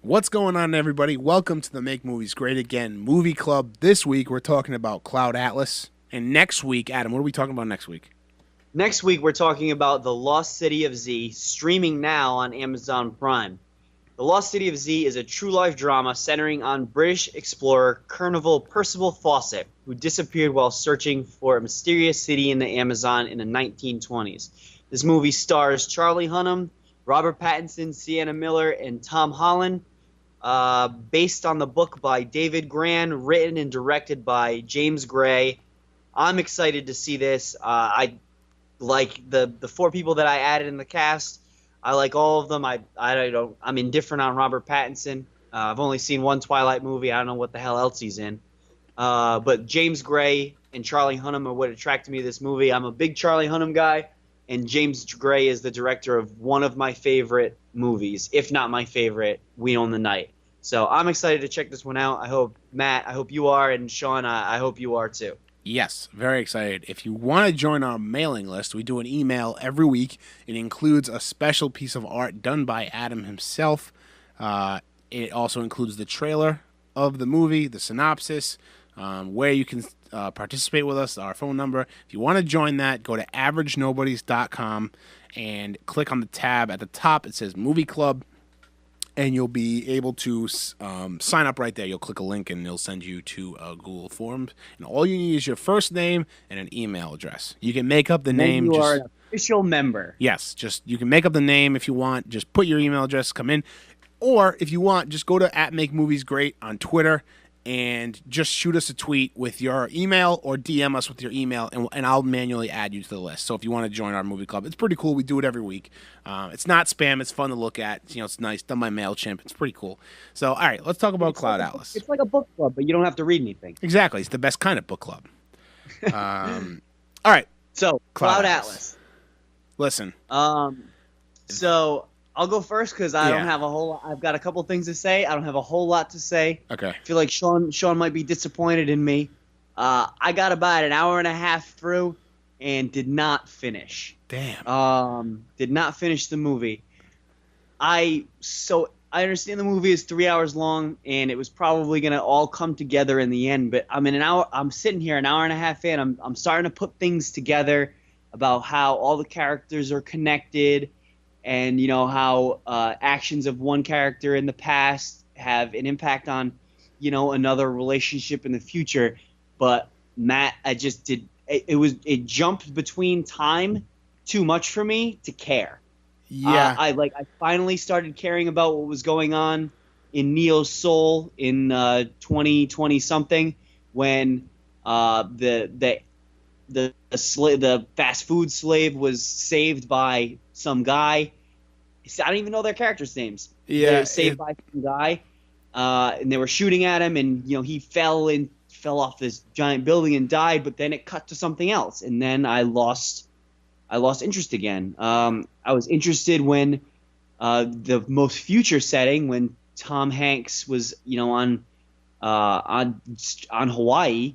What's going on, everybody? Welcome to the Make Movies Great Again Movie Club. This week, we're talking about Cloud Atlas. And next week, Adam, what are we talking about next week? Next week, we're talking about The Lost City of Z, streaming now on Amazon Prime. The Lost City of Z is a true-life drama centering on British explorer Colonel Percival Fawcett, who disappeared while searching for a mysterious city in the Amazon in the 1920s. This movie stars Charlie Hunnam, Robert Pattinson, Sienna Miller, and Tom Holland. Based on the book by David Gran, written and directed by James Gray. I'm excited to see this. I like the four people that I added in the cast. I like all of them. I'm indifferent on Robert Pattinson. I've only seen one Twilight movie. I don't know what the hell else he's in. But James Gray and Charlie Hunnam are what attracted me to this movie. I'm a big Charlie Hunnam guy, and James Gray is the director of one of my favorite movies, if not my favorite, We Own the Night. So I'm excited to check this one out. I hope, Matt, I hope you are, and Sean, I hope you are too. Yes, very excited. If you want to join our mailing list, we do an email every week. It includes a special piece of art done by Adam himself. It also includes the trailer of the movie, the synopsis, where you can participate with us, our phone number. If you want to join that, go to averagenobodies.com and click on the tab at the top. It says Movie Club. And you'll be able to sign up right there. You'll click a link and it'll send you to Google Forms. And all you need is your first name and an email address. You can make up the name. You are an official member. Yes, you can make up the name if you want. Just put your email address, come in. Or if you want, just go to @MakeMoviesGreat on Twitter and just shoot us a tweet with your email or DM us with your email, and I'll manually add you to the list. So if you want to join our movie club, it's pretty cool. We do it every week. It's not spam. It's fun to look at. It's nice. Done by MailChimp. It's pretty cool. So, all right, let's talk about Cloud Atlas. It's like a book club, but you don't have to read anything. Exactly. It's the best kind of book club. All right. So, Cloud Atlas. Listen. So I'll go first because I don't have a whole lot. I've got a couple things to say. I don't have a whole lot to say. Okay. I feel like Sean might be disappointed in me. I got about an hour and a half through and did not finish. Damn. Did not finish the movie. I understand the movie is 3 hours long and it was probably gonna all come together in the end. But I'm in an hour. I'm sitting here an hour and a half in. I'm starting to put things together about how all the characters are connected. And how actions of one character in the past have an impact on, another relationship in the future. But Matt, it jumped between time too much for me to care. Yeah. I finally started caring about what was going on in Neo's soul in 2020 something when the fast food slave was saved by some guy. I don't even know their characters' names. Yeah, they were saved by some guy, and they were shooting at him, and he fell off this giant building and died. But then it cut to something else, and then I lost interest again. I was interested when the most future setting when Tom Hanks was on Hawaii.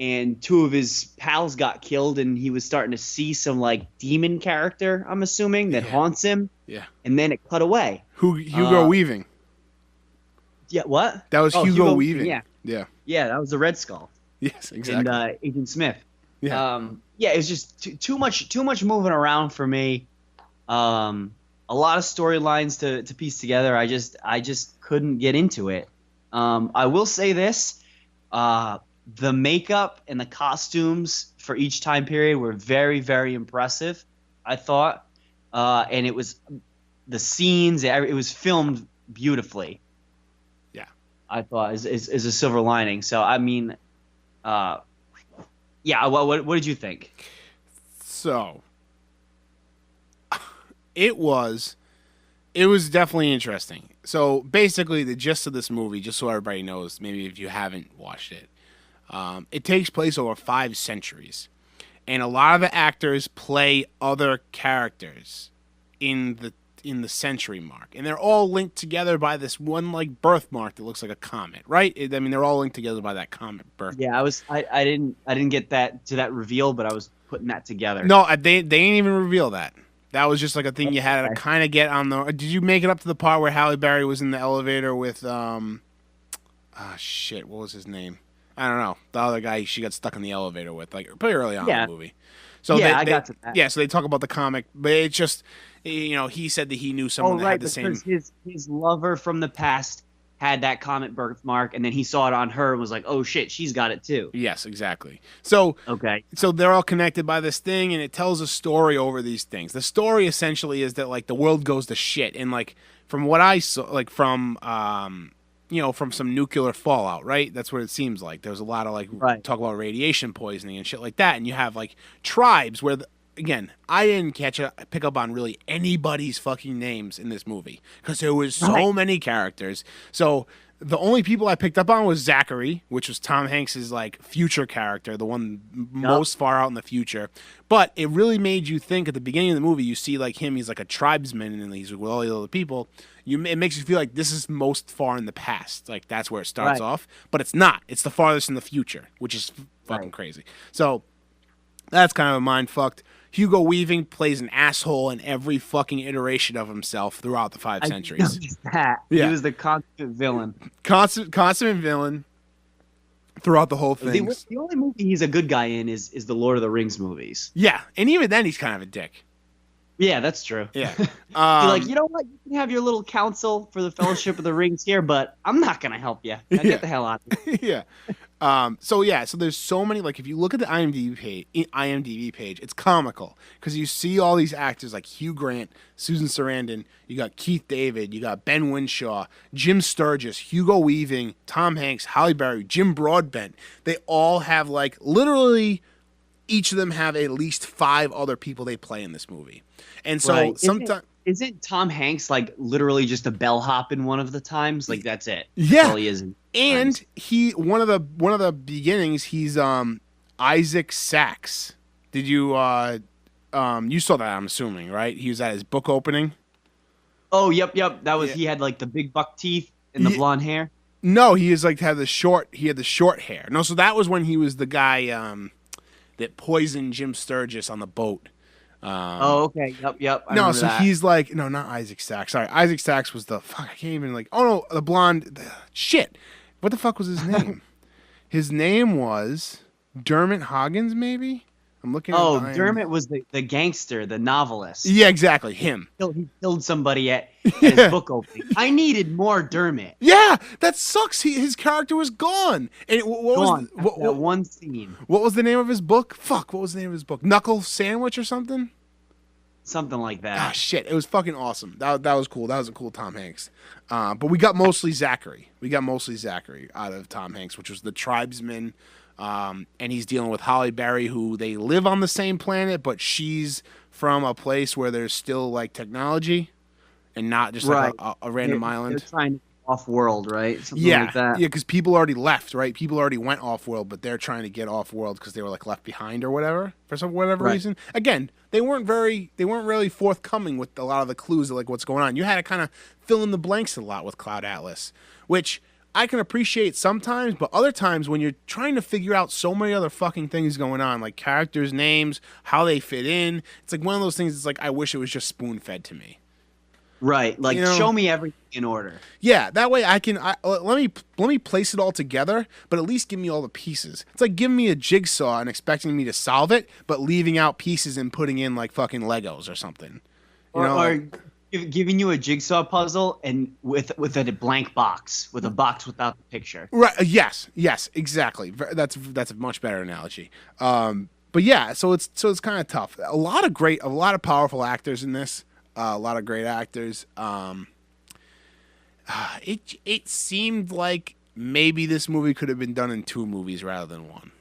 And two of his pals got killed, and he was starting to see some demon character, I'm assuming, that haunts him. Yeah. And then it cut away. Hugo Weaving. Yeah, what? That was Hugo Weaving. Yeah. Yeah. Yeah, that was the Red Skull. Yes, exactly. And Agent Smith. Yeah. It was just too much moving around for me. A lot of storylines to piece together. I just couldn't get into it. I will say this. The makeup and the costumes for each time period were very, very impressive, I thought. And it was the scenes, it was filmed beautifully. Yeah. I thought is a silver lining. So, I mean, what did you think? So, it was definitely interesting. So, basically, the gist of this movie, just so everybody knows, maybe if you haven't watched it, it takes place over 5 centuries, and a lot of the actors play other characters in the century mark, and they're all linked together by this one birthmark that looks like a comet, right? I mean, they're all linked together by that comet birth. Yeah, I didn't get that reveal, but I was putting that together. No, they didn't even reveal that. That was just like a thing you had to kind of get on the. Did you make it up to the part where Halle Berry was in the elevator with shit, what was his name? I don't know. The other guy she got stuck in the elevator with, like pretty early on in the movie. So I got to that. Yeah, so they talk about the comic, but it's just, he said that he knew someone that had the same. His lover from the past had that comic birthmark, and then he saw it on her and was like, "Oh shit, she's got it too." Yes, exactly. So so they're all connected by this thing, and it tells a story over these things. The story essentially is that like the world goes to shit, and like from what I saw, like from from some nuclear fallout, right? That's what it seems like. There's a lot of like talk about radiation poisoning and shit like that, and you have like tribes where. Again, I didn't pick up on really anybody's fucking names in this movie because there was so many characters. So the only people I picked up on was Zachary, which was Tom Hanks's like future character, the one most far out in the future. But it really made you think at the beginning of the movie. You see like him; he's like a tribesman, and he's with all the other people. It makes you feel like this is most far in the past. Like that's where it starts off, but it's not. It's the farthest in the future, which is fucking crazy. So that's kind of a mind fucked. Hugo Weaving plays an asshole in every fucking iteration of himself throughout the 5 centuries. He was the constant villain. Constant villain throughout the whole thing. The only movie he's a good guy in is the Lord of the Rings movies. Yeah, and even then he's kind of a dick. Yeah, that's true. Yeah. You're like, you know what? You can have your little council for the Fellowship of the Rings here, but I'm not going to help you. Now get the hell out of here. So there's so many, like if you look at the IMDb page, it's comical because you see all these actors like Hugh Grant, Susan Sarandon, you got Keith David, you got Ben Whishaw, Jim Sturgis, Hugo Weaving, Tom Hanks, Halle Berry, Jim Broadbent. They all have like literally each of them have at least 5 other people they play in this movie. And so sometimes isn't Tom Hanks like literally just a bellhop in one of the times? Like that's it. Yeah. That's all he is. And he one of the beginnings he's Isaac Sachs. Did you you saw that, I'm assuming, right? He was at his book opening. Oh, yep. That was he had like the big buck teeth and the blonde hair. No, he is like had the short hair. No, so that was when he was the guy that poisoned Jim Sturgis on the boat. Okay. Yep. He's like, no, not Isaac Sachs. Sorry, Isaac Sachs was the fuck. I can't even like. Oh no, the blonde. Shit, what the fuck was his name? His name was Dermot Hoggins, maybe. I'm looking. Dermot was the gangster, the novelist. Yeah, exactly. Him. He killed somebody at his book opening. I needed more Dermot. Yeah, that sucks. His character was gone. And what one scene? What was the name of his book? Fuck. What was the name of his book? Knuckle Sandwich or something? Something like that. Ah, shit. It was fucking awesome. That was cool. That was a cool Tom Hanks. But we got mostly Zachary. Out of Tom Hanks, which was the tribesman. And he's dealing with Halle Berry, who they live on the same planet, but she's from a place where there's still like technology and not just like a random island. They're trying to get off-world, right? Something like that. Yeah, because people already left, right? People already went off-world, but they're trying to get off-world because they were like left behind or whatever for whatever reason. Again, they weren't really forthcoming with a lot of the clues of like what's going on. You had to kind of fill in the blanks a lot with Cloud Atlas, which I can appreciate sometimes, but other times when you're trying to figure out so many other fucking things going on, like characters' names, how they fit in, it's like one of those things. It's like I wish it was just spoon-fed to me. Right, like show me everything in order. Yeah, that way I can let me place it all together, but at least give me all the pieces. It's like giving me a jigsaw and expecting me to solve it, but leaving out pieces and putting in like fucking Legos or something. Or giving you a jigsaw puzzle and with a blank box, with a box without the picture. Right. Yes, exactly. That's a much better analogy. But yeah, so it's kind of tough. A lot of powerful actors in this. A lot of great actors. It seemed like maybe this movie could have been done in 2 movies rather than 1.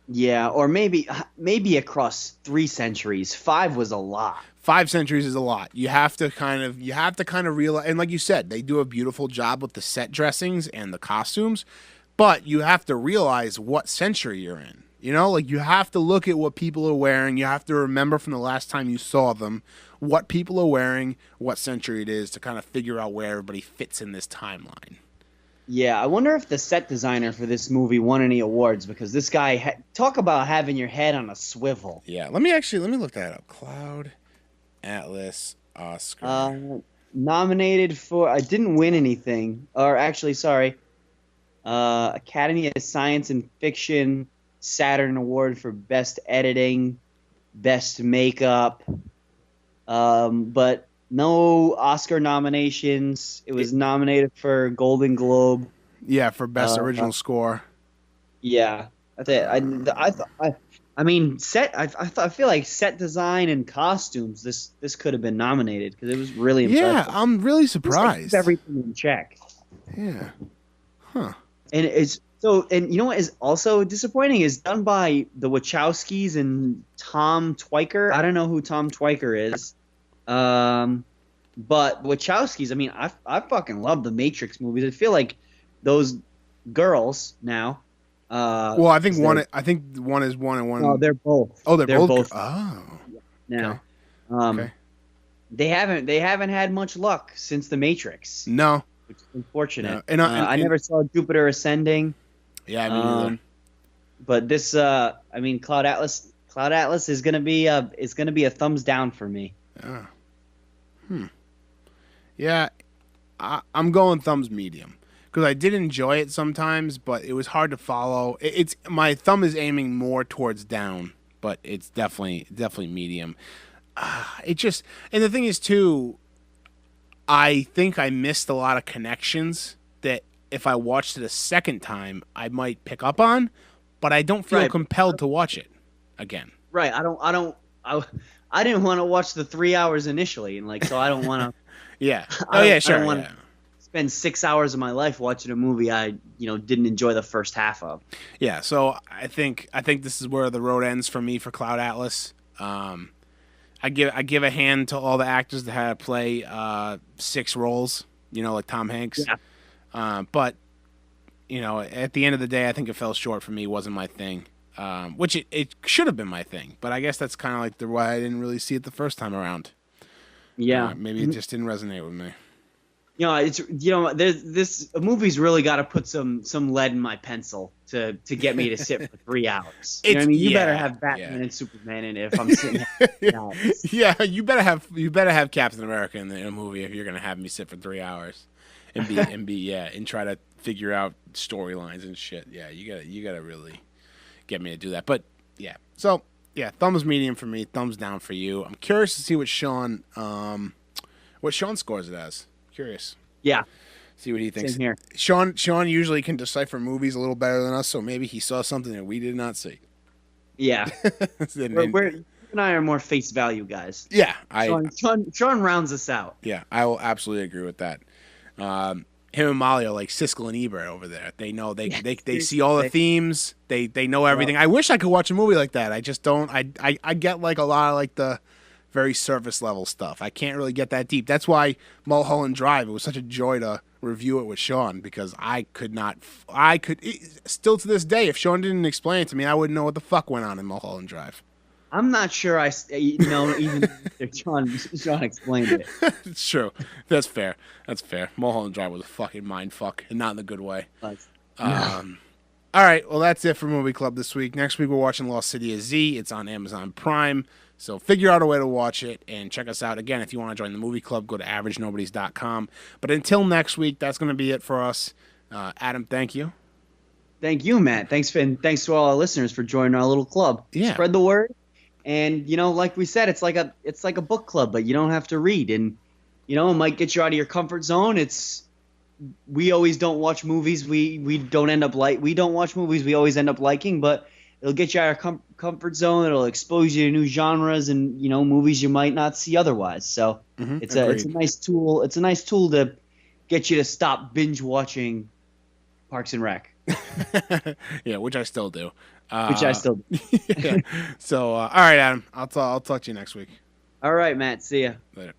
Yeah, or maybe across 3 centuries. 5 was a lot. 5 centuries is a lot. You have to kind of realize, and like you said, they do a beautiful job with the set dressings and the costumes, but you have to realize what century you're in. Like you have to look at what people are wearing. You have to remember from the last time you saw them what people are wearing, what century it is to kind of figure out where everybody fits in this timeline. Yeah, I wonder if the set designer for this movie won any awards, because this guy talk about having your head on a swivel. Yeah, let me look that up. Cloud Atlas Oscar. Nominated for, I didn't win anything, or actually, sorry, Academy of Science and Fiction Saturn Award for Best Editing, Best Makeup, but no Oscar nominations. It was nominated for Golden Globe. Yeah, for best original score. Yeah, I mean, I feel like set design and costumes. This could have been nominated because it was really impressive. Yeah, I'm really surprised. Keep everything in check. Yeah. Huh. And it's so, and you know what is also disappointing is done by the Wachowskis and Tom Twyker. I don't know who Tom Twyker is, but Wachowskis. I mean, I fucking love the Matrix movies. I feel like those girls now. Well, I think one. I think one is one and one. No, they're both. Oh, they're both. both. Oh. Now, Okay. they haven't had much luck since the Matrix. No. Which is unfortunate. No. And I never saw Jupiter Ascending. Yeah, I mean neither. But this, I mean, Cloud Atlas is gonna be a thumbs down for me. Yeah, I'm going thumbs medium because I did enjoy it sometimes, but it was hard to follow. It's my thumb is aiming more towards down, but it's definitely medium. It just, and the thing is too, I think I missed a lot of connections that if I watched it a second time, I might pick up on, but I don't feel compelled to watch it again. Right. I didn't want to watch the 3 hours initially, and like, so I don't want to. Yeah. Oh yeah, sure. I don't want to spend 6 hours of my life watching a movie I didn't enjoy the first half of. Yeah. So I think this is where the road ends for me for Cloud Atlas. I give a hand to all the actors that had to play 6 roles, like Tom Hanks. Yeah. But at the end of the day, I think it fell short for me. It wasn't my thing, which it should have been my thing. But I guess that's kind of like the why I didn't really see it the first time around. Yeah. Maybe it just didn't resonate with me. It's this movie's really got to put some lead in my pencil to get me to sit for 3 hours. You know what I mean? You better have Batman and Superman in it if I'm sitting here for 3 hours. Yeah, you better have Captain America in a movie if you're gonna have me sit for 3 hours and try to figure out storylines and shit. Yeah, you gotta really get me to do that. But yeah, so yeah, thumbs medium for me, thumbs down for you. I'm curious to see what Sean scores it as. Curious. Yeah. See what he thinks. Same here. Sean usually can decipher movies a little better than us, so maybe he saw something that we did not see. Yeah. You and I are more face value guys. Yeah. Sean rounds us out. Yeah, I will absolutely agree with that. Him and Molly are like Siskel and Ebert over there. They know they see all the themes. They know everything. I wish I could watch a movie like that. I just don't. I get like a lot of like the very surface level stuff. I can't really get that deep. That's why Mulholland Drive, it was such a joy to review it with Sean because I could still to this day, if Sean didn't explain it to me, I wouldn't know what the fuck went on in Mulholland Drive. I'm not sure even if Sean explained it. It's true. That's fair. Mulholland Drive was a fucking mind fuck, and not in the good way. All right, well, that's it for Movie Club this week. Next week, we're watching Lost City of Z. It's on Amazon Prime. So figure out a way to watch it and check us out. Again, if you want to join the movie club, go to AverageNobodies.com. But until next week, that's going to be it for us. Adam, thank you. Thank you, Matt. Thanks to all our listeners for joining our little club. Yeah. Spread the word. And, like we said, it's like a book club, but you don't have to read. And, it might get you out of your comfort zone. We always don't watch movies. We don't watch movies we always end up liking, but it'll get you out of your comfort zone. It'll expose you to new genres and, movies you might not see otherwise. So it's a nice tool. It's a nice tool to get you to stop binge watching Parks and Rec. Yeah, which I still do. Yeah. So, all right, Adam. I'll talk to you next week. All right, Matt. See ya. Later.